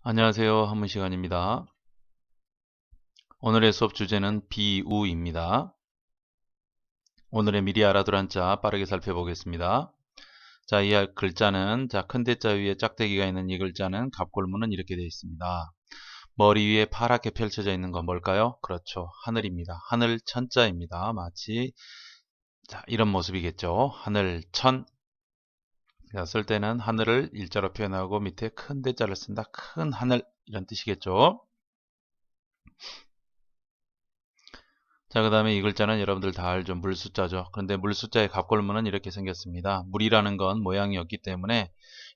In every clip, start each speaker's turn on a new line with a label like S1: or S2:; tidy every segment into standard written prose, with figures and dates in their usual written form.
S1: 안녕하세요. 한문 시간입니다. 오늘의 수업 주제는 비우입니다. 오늘의 미리 알아둘 한자 빠르게 살펴보겠습니다. 자, 이 글자는 큰 대자 위에 짝대기가 있는 이 글자는 갑골문은 이렇게 되어 있습니다. 머리 위에 파랗게 펼쳐져 있는 건 뭘까요? 그렇죠. 하늘입니다. 하늘 천자입니다. 마치 이런 모습이겠죠. 하늘 천. 쓸 때는 하늘을 일자로 표현하고 밑에 큰 대자를 쓴다. 큰 하늘 이런 뜻이겠죠. 자, 그 다음에 이 글자는 여러분들 다 알죠. 물숫자죠. 그런데 물숫자의 갑골문은 이렇게 생겼습니다. 물이라는 건 모양이 없기 때문에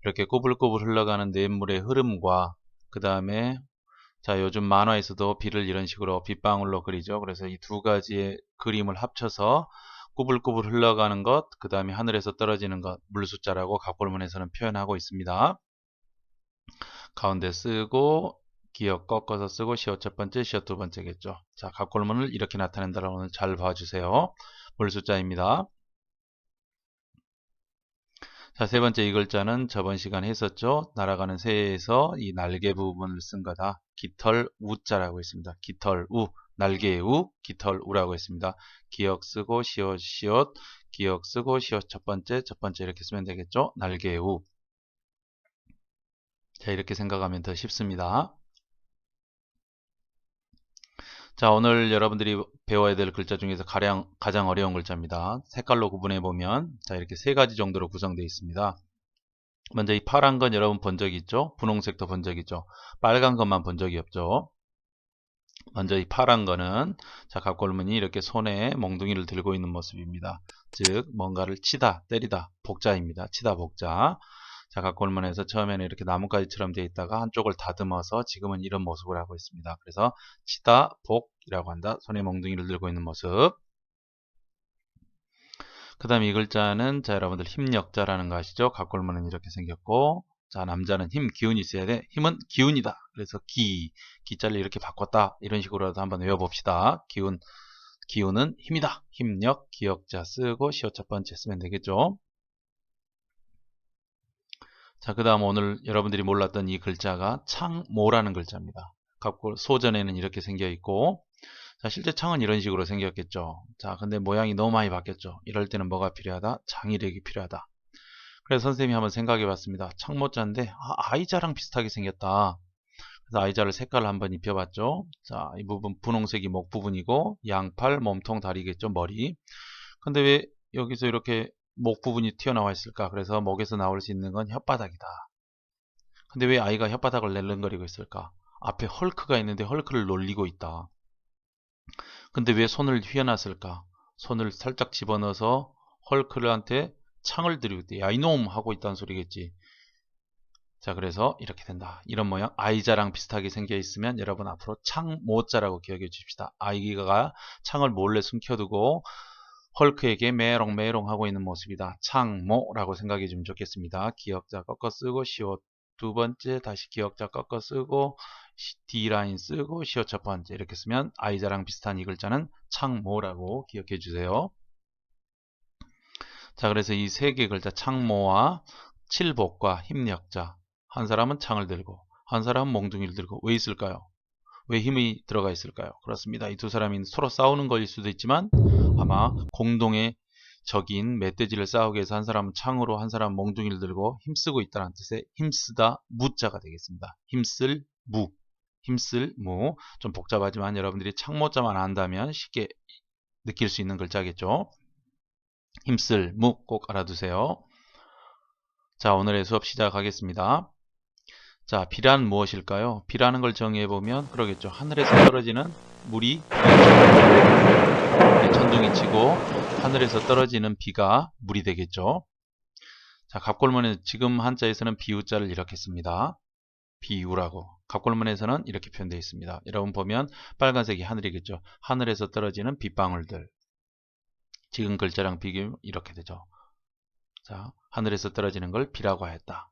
S1: 이렇게 꼬불꼬불 흘러가는 냇물의 흐름과 그 다음에 요즘 만화에서도 비를 이런 식으로 빗방울로 그리죠. 그래서 이 두 가지의 그림을 합쳐서 꼬불꼬불 흘러가는 것, 그 다음에 하늘에서 떨어지는 것, 물숫자라고 갑골문에서는 표현하고 있습니다. 가운데 쓰고 기역 꺾어서 쓰고 시옷 첫 번째, 시옷 두 번째겠죠. 자, 갑골문을 이렇게 나타낸다라고 오늘 잘 봐주세요. 물숫자입니다. 자, 세 번째 이 글자는 저번 시간에 했었죠. 날아가는 새에서 이 날개 부분을 쓴 거다. 깃털 우자라고 했습니다. 깃털 우, 날개 우, 깃털 우라고 했습니다. 기역 쓰고 시옷 시옷, 기역 쓰고 시옷 첫 번째 이렇게 쓰면 되겠죠. 날개 우. 자, 이렇게 생각하면 더 쉽습니다. 자, 오늘 여러분들이 배워야 될 글자 중에서 가장 어려운 글자입니다. 색깔로 구분해 보면 이렇게 세 가지 정도로 구성되어 있습니다. 먼저 이 파란 건 여러분 본 적 있죠? 분홍색도 본 적 있죠? 빨간 것만 본 적이 없죠? 먼저 이 파란 거는 갑골문이 이렇게 손에 몽둥이를 들고 있는 모습입니다. 즉 뭔가를 치다, 때리다, 복자입니다. 치다, 복자. 갑골문에서 처음에는 이렇게 나뭇가지처럼 되어 있다가 한쪽을 다듬어서 지금은 이런 모습을 하고 있습니다. 그래서 치다, 복이라고 한다. 손에 몽둥이를 들고 있는 모습. 그 다음에 이 글자는 여러분들 힘력자라는 거 아시죠? 갑골문은 이렇게 생겼고 남자는 힘, 기운이 있어야 돼. 힘은 기운이다. 그래서 기자를 이렇게 바꿨다. 이런 식으로라도 한번 외워봅시다. 기운은 힘이다. 힘력, 기역자 쓰고 시옷 첫 번째 쓰면 되겠죠. 자, 그 다음 오늘 여러분들이 몰랐던 이 글자가 창모라는 글자입니다. 갑골 소전에는 이렇게 생겨 있고 실제 창은 이런 식으로 생겼겠죠. 근데 모양이 너무 많이 바뀌었죠. 이럴 때는 뭐가 필요하다? 장의력이 필요하다. 그래서 선생님이 한번 생각해 봤습니다. 창모자인데 아이자랑 비슷하게 생겼다. 그래서 아이자를 색깔을 한번 입혀봤죠. 이 부분 분홍색이 목 부분이고 양팔, 몸통, 다리겠죠. 머리. 근데 왜 여기서 이렇게 목 부분이 튀어나와 있을까? 그래서 목에서 나올 수 있는 건 혓바닥이다. 근데 왜 아이가 혓바닥을 낼름거리고 있을까? 앞에 헐크가 있는데 헐크를 놀리고 있다. 근데 왜 손을 휘어놨을까? 손을 살짝 집어넣어서 헐크한테 창을 들이고 있대. 야 이놈 하고 있다는 소리겠지. 그래서 이렇게 된다. 이런 모양 아이자랑 비슷하게 생겨 있으면 여러분 앞으로 창모자라고 기억해 주십시다. 아이가 창을 몰래 숨겨두고 헐크에게 메롱메롱 하고 있는 모습이다. 창모라고 생각해 주면 좋겠습니다. 기역자 꺾어 쓰고 시옷 두 번째 다시 기역자 꺾어 쓰고 D라인 쓰고 시옷 첫 번째 이렇게 쓰면 아이자랑 비슷한 이 글자는 창모라고 기억해 주세요. 그래서 이 세 개 글자 창모와 칠복과 힘력자 한 사람은 창을 들고 한 사람은 몽둥이를 들고 왜 있을까요? 왜 힘이 들어가 있을까요? 그렇습니다. 이 두 사람이 서로 싸우는 것일 수도 있지만 아마 공동의 적인 멧돼지를 싸우기 위해서 한 사람은 창으로 한 사람은 몽둥이를 들고 힘쓰고 있다는 뜻의 힘쓰다 무자가 되겠습니다. 힘쓸 무, 힘쓸 무. 좀 복잡하지만 여러분들이 창모자만 안다면 쉽게 느낄 수 있는 글자겠죠. 힘쓸 무 꼭 알아두세요. 오늘의 수업 시작하겠습니다. 비란 무엇일까요? 비라는 걸 정의해보면 그러겠죠. 하늘에서 떨어지는 물이 천둥이 치고 하늘에서 떨어지는 비가 물이 되겠죠. 갑골문에 지금 한자에서는 비우자를 이렇게 씁니다. 비우라고. 갑골문에서는 이렇게 표현되어 있습니다. 여러분 보면 빨간색이 하늘이겠죠. 하늘에서 떨어지는 빗방울들. 지금 글자랑 비교하면 이렇게 되죠. 하늘에서 떨어지는 걸 비라고 하였다.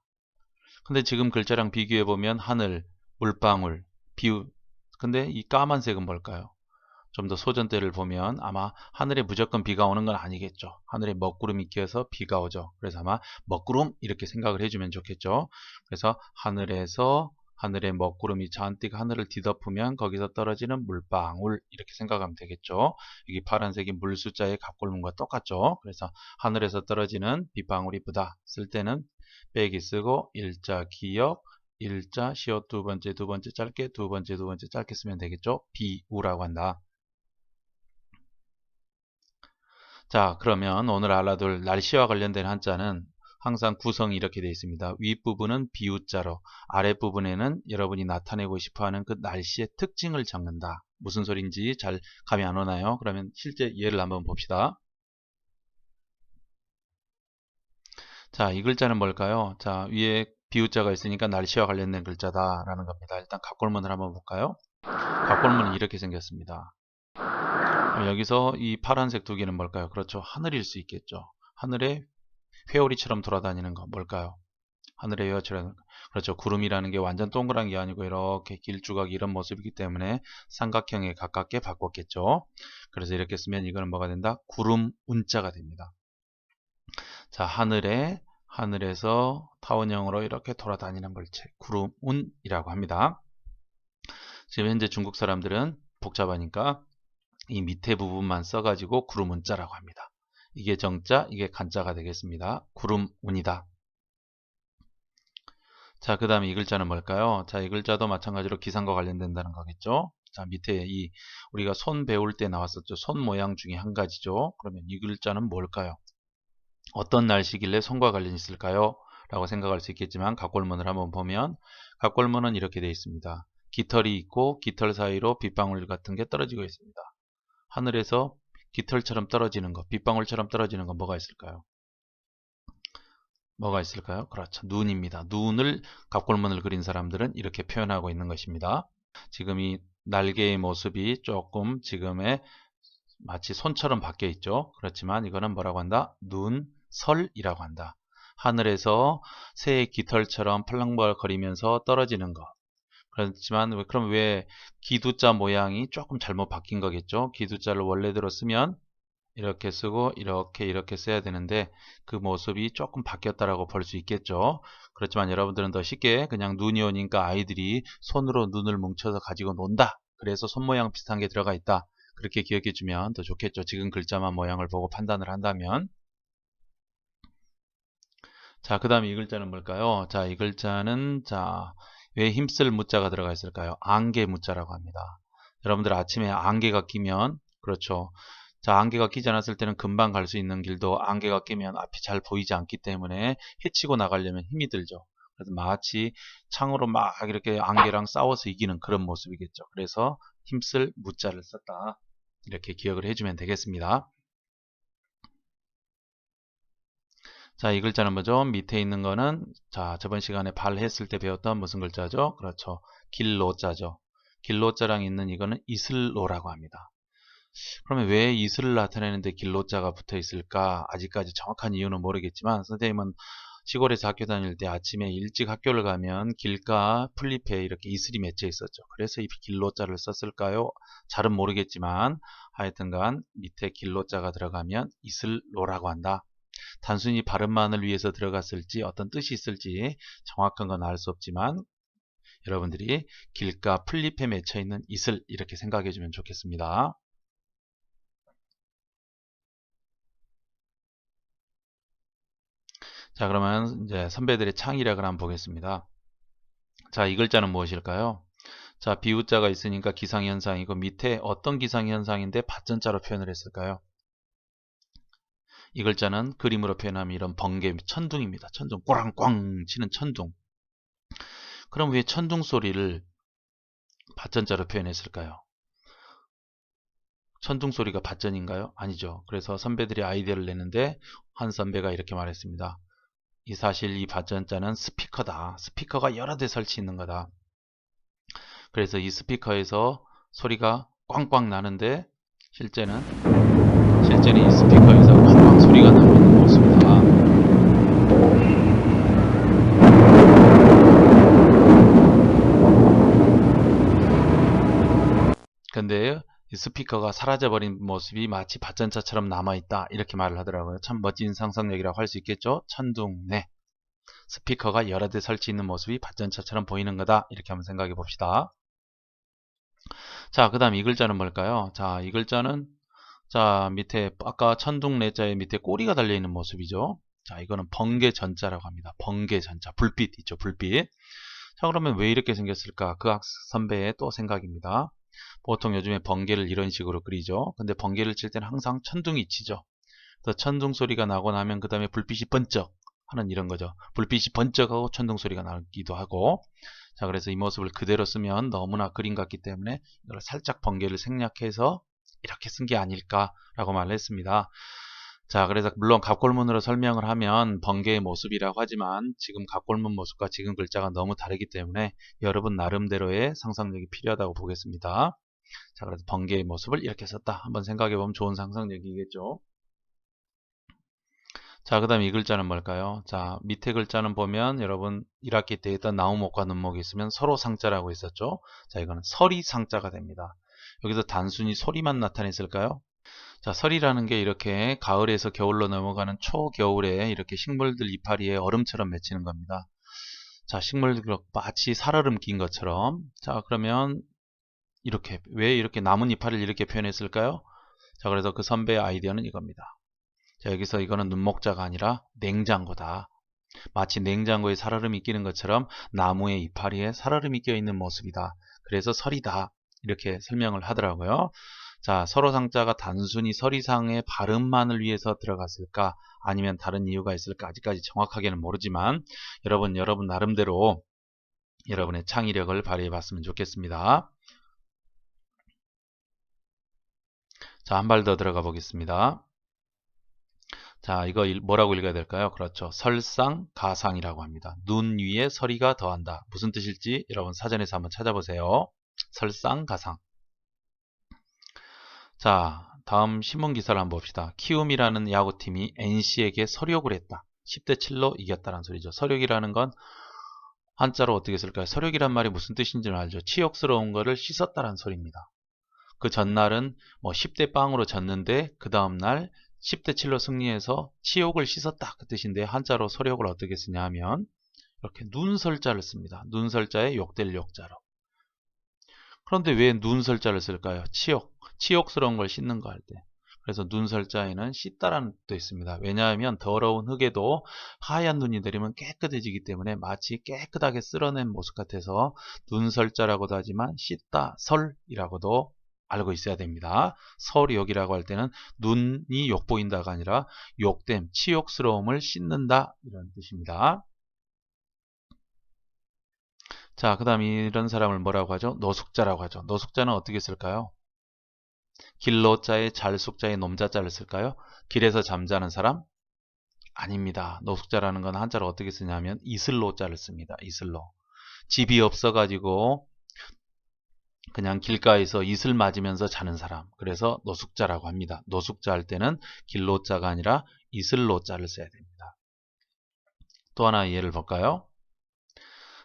S1: 근데 지금 글자랑 비교해보면 하늘, 물방울, 비우. 근데 이 까만색은 뭘까요? 좀 더 소전대를 보면 아마 하늘에 무조건 비가 오는 건 아니겠죠. 하늘에 먹구름이 끼어서 비가 오죠. 그래서 아마 먹구름 이렇게 생각을 해주면 좋겠죠. 그래서 하늘에서 하늘에 먹구름이 잔뜩 하늘을 뒤덮으면 거기서 떨어지는 물방울 이렇게 생각하면 되겠죠. 여기 파란색이 물 숫자의 갑골문과 똑같죠. 그래서 하늘에서 떨어지는 빗방울이 부다 쓸 때는 빼기 쓰고 일자 기역 일자 시옷 두 번째 짧게 두 번째 짧게 쓰면 되겠죠. 비우라고 한다. 자, 그러면 오늘 알아둘 날씨와 관련된 한자는 항상 구성이 이렇게 되어 있습니다. 윗부분은 비우자로, 아랫부분에는 여러분이 나타내고 싶어하는 그 날씨의 특징을 적는다. 무슨 소린지 잘 감이 안 오나요? 그러면 실제 예를 한번 봅시다. 자, 이 글자는 뭘까요? 자, 위에 비우자가 있으니까 날씨와 관련된 글자다라는 겁니다. 일단 갑골문을 한번 볼까요? 갑골문은 이렇게 생겼습니다. 여기서 이 파란색 두 개는 뭘까요? 그렇죠. 하늘일 수 있겠죠. 하늘에 회오리처럼 돌아다니는 거 뭘까요? 하늘의 회오리처럼. 그렇죠. 구름이라는 게 완전 동그란 게 아니고 이렇게 길쭉하게 이런 모습이기 때문에 삼각형에 가깝게 바꿨겠죠. 그래서 이렇게 쓰면 이거는 뭐가 된다? 구름 운자가 됩니다. 자, 하늘에서 타원형으로 이렇게 돌아다니는 물체 구름운이라고 합니다. 지금 현재 중국 사람들은 복잡하니까 이 밑에 부분만 써가지고 구름운자라고 합니다. 이게 정자, 이게 간자가 되겠습니다. 구름운이다. 자, 그 다음에 이 글자는 뭘까요? 자, 이 글자도 마찬가지로 기상과 관련된다는 거겠죠? 자, 밑에 우리가 손 배울 때 나왔었죠. 손 모양 중에 한 가지죠. 그러면 이 글자는 뭘까요? 어떤 날씨길래 손과 관련이 있을까요? 라고 생각할 수 있겠지만 갑골문을 한번 보면 갑골문은 이렇게 되어 있습니다. 깃털이 있고 깃털 사이로 빗방울 같은 게 떨어지고 있습니다. 하늘에서 깃털처럼 떨어지는 거, 빗방울처럼 떨어지는 거 뭐가 있을까요? 뭐가 있을까요? 그렇죠. 눈입니다. 눈을 갑골문을 그린 사람들은 이렇게 표현하고 있는 것입니다. 지금 이 날개의 모습이 조금 지금의 마치 손처럼 바뀌어 있죠. 그렇지만 이거는 뭐라고 한다? 눈설이라고 한다. 하늘에서 새의 깃털처럼 팔랑벌거리면서 떨어지는 것. 그렇지만 그럼 왜 기두자 모양이 조금 잘못 바뀐 거겠죠? 기두자를 원래대로 쓰면 이렇게 쓰고 이렇게 써야 되는데 그 모습이 조금 바뀌었다라고 볼 수 있겠죠. 그렇지만 여러분들은 더 쉽게 그냥 눈이 오니까 아이들이 손으로 눈을 뭉쳐서 가지고 논다. 그래서 손 모양 비슷한 게 들어가 있다. 그렇게 기억해 주면 더 좋겠죠. 지금 글자만 모양을 보고 판단을 한다면. 자, 그 다음에 이 글자는 뭘까요? 자, 이 글자는 왜 힘쓸 무자가 들어가 있을까요? 안개 무자라고 합니다. 여러분들 아침에 안개가 끼면 그렇죠. 자, 안개가 끼지 않았을 때는 금방 갈 수 있는 길도 안개가 끼면 앞이 잘 보이지 않기 때문에 헤치고 나가려면 힘이 들죠. 그래서 마치 창으로 막 이렇게 안개랑 싸워서 이기는 그런 모습이겠죠. 그래서 힘쓸 무자를 썼다. 이렇게 기억을 해주면 되겠습니다. 자, 이 글자는 뭐죠? 밑에 있는 거는 저번 시간에 발 했을 때 배웠던 무슨 글자죠? 그렇죠. 길로자죠. 길로자랑 있는 이거는 이슬로라고 합니다. 그러면 왜 이슬을 나타내는데 길로자가 붙어 있을까? 아직까지 정확한 이유는 모르겠지만 선생님은 시골에서 학교 다닐 때 아침에 일찍 학교를 가면 길가 풀잎에 이렇게 이슬이 맺혀 있었죠. 그래서 이 길로자를 썼을까요? 잘은 모르겠지만 하여튼간 밑에 길로자가 들어가면 이슬로라고 한다. 단순히 발음만을 위해서 들어갔을지 어떤 뜻이 있을지 정확한 건 알 수 없지만 여러분들이 길가 풀잎에 맺혀 있는 이슬 이렇게 생각해 주면 좋겠습니다. 자, 그러면 이제 선배들의 창의력을 한번 보겠습니다. 자, 이 글자는 무엇일까요? 자, 비우자가 있으니까 기상현상이고 밑에 어떤 기상현상인데 받전자로 표현을 했을까요? 이 글자는 그림으로 표현하면 이런 번개, 천둥입니다. 천둥, 꼬랑꽝 치는 천둥. 그럼 왜 천둥 소리를 받전자로 표현했을까요? 천둥 소리가 받전인가요? 아니죠. 그래서 선배들이 아이디어를 내는데 한 선배가 이렇게 말했습니다. 사실 이 받전자는 스피커다. 스피커가 여러 대 설치 있는 거다. 그래서 이 스피커에서 소리가 꽝꽝 나는데 실제는 이 스피커에서 꽝꽝 소리가 나는 모습이다. 근데 이 스피커가 사라져버린 모습이 마치 받전자처럼 남아있다 이렇게 말을 하더라고요. 참 멋진 상상력이라고 할 수 있겠죠. 천둥네. 스피커가 여러 대 설치 있는 모습이 발전차처럼 보이는 거다. 이렇게 한번 생각해 봅시다. 자, 그 다음 이 글자는 뭘까요? 자, 이 글자는 자, 밑에 아까 천둥래자의 밑에 꼬리가 달려있는 모습이죠. 자, 이거는 번개전자라고 합니다. 번개전자. 불빛 있죠. 불빛. 자, 그러면 왜 이렇게 생겼을까? 그 선배의 또 생각입니다. 보통 요즘에 번개를 이런 식으로 그리죠. 근데 번개를 칠 때는 항상 천둥이 치죠. 그래서 천둥 소리가 나고 나면 그 다음에 불빛이 번쩍 하는 이런 거죠. 불빛이 번쩍하고 천둥 소리가 나기도 하고. 자, 그래서 이 모습을 그대로 쓰면 너무나 그림 같기 때문에 이걸 살짝 번개를 생략해서 이렇게 쓴 게 아닐까라고 말을 했습니다. 자, 그래서 물론 갑골문으로 설명을 하면 번개의 모습이라고 하지만 지금 갑골문 모습과 지금 글자가 너무 다르기 때문에 여러분 나름대로의 상상력이 필요하다고 보겠습니다. 자, 그래서 번개의 모습을 이렇게 썼다. 한번 생각해보면 좋은 상상력이겠죠. 자, 그 다음에 이 글자는 뭘까요? 자, 밑에 글자는 보면 여러분 1학기 때 있던 나무목과 눈목이 있으면 서로 상자라고 있었죠. 자, 이거는 서리 상자가 됩니다. 여기서 단순히 소리만 나타냈을까요? 자, 설이라는 게 이렇게 가을에서 겨울로 넘어가는 초겨울에 이렇게 식물들 이파리에 얼음처럼 맺히는 겁니다. 자, 식물들 마치 살얼음 낀 것처럼. 자, 그러면 이렇게 왜 이렇게 나뭇 이파리를 이렇게 표현했을까요? 자, 그래서 그 선배의 아이디어는 이겁니다. 자, 여기서 이거는 눈목자가 아니라 냉장고다. 마치 냉장고에 살얼음이 끼는 것처럼 나무의 이파리에 살얼음이 껴있는 모습이다. 그래서 설이다. 이렇게 설명을 하더라고요. 자, 서로상자가 단순히 서리상의 발음만을 위해서 들어갔을까? 아니면 다른 이유가 있을까? 아직까지 정확하게는 모르지만 여러분 나름대로 여러분의 창의력을 발휘해 봤으면 좋겠습니다. 자, 한 발 더 들어가 보겠습니다. 자, 이거 뭐라고 읽어야 될까요? 그렇죠. 설상가상이라고 합니다. 눈 위에 서리가 더한다. 무슨 뜻일지 여러분 사전에서 한번 찾아보세요. 설상가상. 자, 다음 신문기사를 한번 봅시다. 키움이라는 야구팀이 NC에게 서력을 했다. 10대 7로 이겼다는 소리죠. 서력이라는 건 한자로 어떻게 쓸까요? 서력이란 말이 무슨 뜻인지는 알죠. 치욕스러운 거를 씻었다는 소리입니다. 그 전날은 뭐 10대 빵으로 졌는데 그 다음날 10대 7로 승리해서 치욕을 씻었다 그 뜻인데 한자로 서력을 어떻게 쓰냐 하면 이렇게 눈설자를 씁니다. 눈설자에 욕될 욕자로. 그런데 왜 눈설자를 쓸까요? 치욕스러운 걸 씻는 거 할 때. 그래서 눈설자에는 씻다라는 뜻도 있습니다. 왜냐하면 더러운 흙에도 하얀 눈이 내리면 깨끗해지기 때문에 마치 깨끗하게 쓸어낸 모습 같아서 눈설자라고도 하지만 씻다, 설이라고도 알고 있어야 됩니다. 설욕이라고 할 때는 눈이 욕보인다가 아니라 욕됨, 치욕스러움을 씻는다 이런 뜻입니다. 자, 그 다음 이런 사람을 뭐라고 하죠? 노숙자라고 하죠. 노숙자는 어떻게 쓸까요? 길로자에 잘숙자에 놈자자를 쓸까요? 길에서 잠자는 사람? 아닙니다. 노숙자라는 건 한자로 어떻게 쓰냐면 이슬로자를 씁니다. 이슬로. 집이 없어가지고 그냥 길가에서 이슬 맞으면서 자는 사람. 그래서 노숙자라고 합니다. 노숙자 할 때는 길로자가 아니라 이슬로자를 써야 됩니다. 또 하나 예를 볼까요?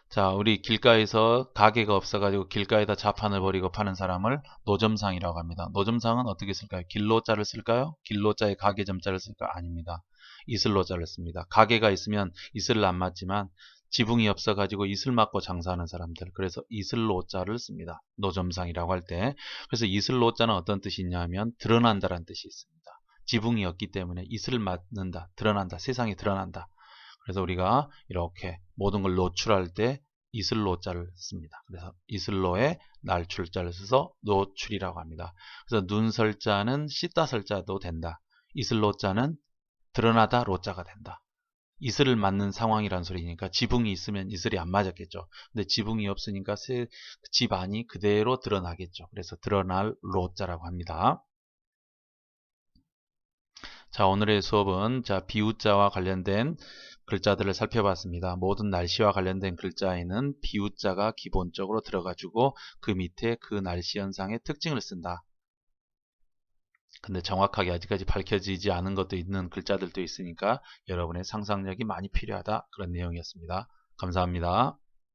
S1: 자, 우리 길가에서 가게가 없어가지고 길가에다 자판을 버리고 파는 사람을 노점상이라고 합니다. 노점상은 어떻게 쓸까요? 길로자를 쓸까요? 길로자에 가게점자를 쓸까? 아닙니다. 이슬로자를 씁니다. 가게가 있으면 이슬을 안 맞지만 지붕이 없어가지고 이슬 맞고 장사하는 사람들. 그래서 이슬로자를 씁니다. 노점상이라고 할 때. 그래서 이슬로자는 어떤 뜻이 있냐면 드러난다라는 뜻이 있습니다. 지붕이 없기 때문에 이슬을 맞는다, 드러난다, 세상이 드러난다. 그래서 우리가 이렇게 모든 걸 노출할 때 이슬로자를 씁니다. 그래서 이슬로에 날출자를 써서 노출이라고 합니다. 그래서 눈설자는 씻다 설자도 된다. 이슬로자는 드러나다 로자가 된다. 이슬을 맞는 상황이란 소리니까 지붕이 있으면 이슬이 안 맞았겠죠. 근데 지붕이 없으니까 집 안이 그대로 드러나겠죠. 그래서 드러날 로자라고 합니다. 자, 오늘의 수업은 비우자와 관련된 글자들을 살펴봤습니다. 모든 날씨와 관련된 글자에는 비우자가 기본적으로 들어가지고 그 밑에 그 날씨 현상의 특징을 쓴다. 근데 정확하게 아직까지 밝혀지지 않은 것도 있는 글자들도 있으니까 여러분의 상상력이 많이 필요하다. 그런 내용이었습니다. 감사합니다.